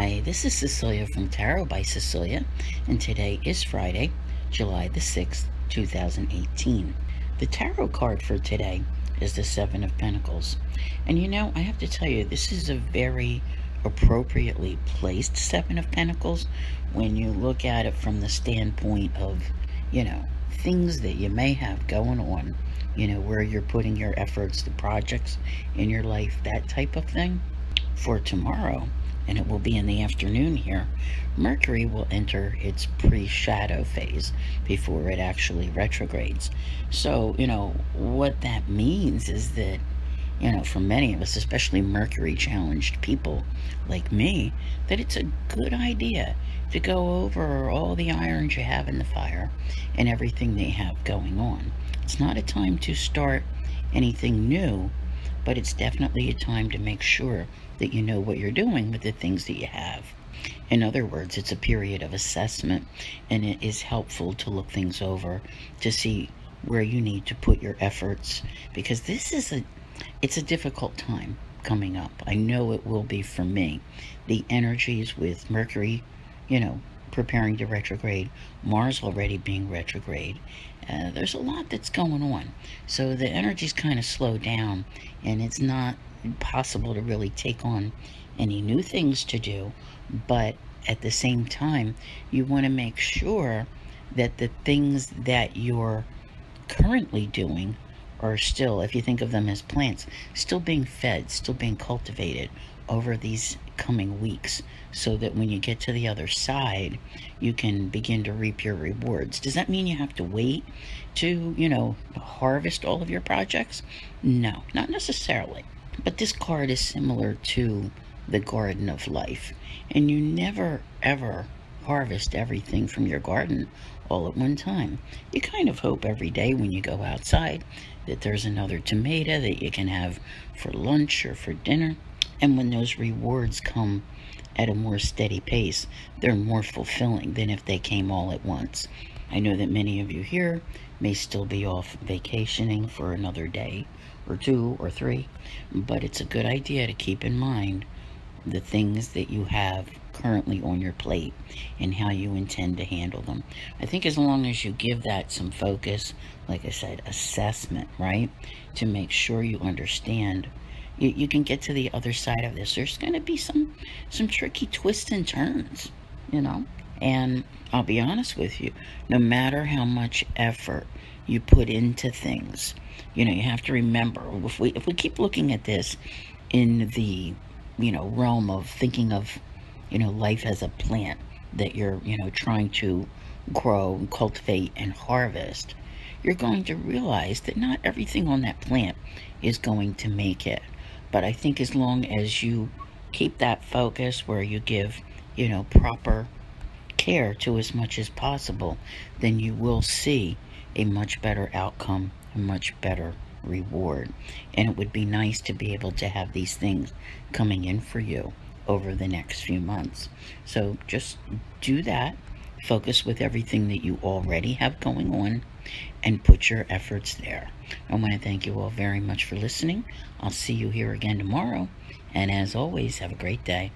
Hi, this is Cecilia from Tarot by Cecilia, and today is Friday, July the 6th, 2018. The tarot card for today is the Seven of Pentacles. And I have to tell you, this is a very appropriately placed Seven of Pentacles when you look at it from the standpoint of, things that you may have going on, where you're putting your efforts, the projects in your life, that type of thing. For tomorrow, and it will be in the afternoon here, Mercury will enter its pre-shadow phase before it actually retrogrades. So, what that means is that, for many of us, especially Mercury challenged people like me, that it's a good idea to go over all the irons you have in the fire and everything they have going on. It's not a time to start anything new, but it's definitely a time to make sure that you know what you're doing with the things that you have. In other words, it's a period of assessment, and it is helpful to look things over to see where you need to put your efforts, because it's a difficult time coming up. I know it will be for me. The energies with Mercury, preparing to retrograde, Mars already being retrograde, there's a lot that's going on. So the energies kind of slow down, and it's not possible to really take on any new things to do. But at the same time, you want to make sure that the things that you're currently doing are still, if you think of them as plants, still being fed, still being cultivated over these coming weeks, so that when you get to the other side, you can begin to reap your rewards. Does that mean you have to wait to, harvest all of your projects? No, not necessarily. But this card is similar to the garden of life, and you never ever harvest everything from your garden all at one time. You kind of hope every day when you go outside that there's another tomato that you can have for lunch or for dinner. And when those rewards come at a more steady pace, they're more fulfilling than if they came all at once. I know that many of you here may still be off vacationing for another day or two or three, but it's a good idea to keep in mind the things that you have currently on your plate and how you intend to handle them. I think as long as you give that some focus, like I said, assessment, right, to make sure you understand, you can get to the other side of this. There's going to be some tricky twists and turns, and I'll be honest with you, no matter how much effort you put into things, you have to remember, if we keep looking at this in the realm of thinking of life as a plant that you're trying to grow and cultivate and harvest, you're going to realize that not everything on that plant is going to make it. But I think as long as you keep that focus where you give proper care to as much as possible, then you will see a much better outcome, a much better reward. And it would be nice to be able to have these things coming in for you over the next few months. So just do that. Focus with everything that you already have going on and put your efforts there. I want to thank you all very much for listening. I'll see you here again tomorrow. And as always, have a great day.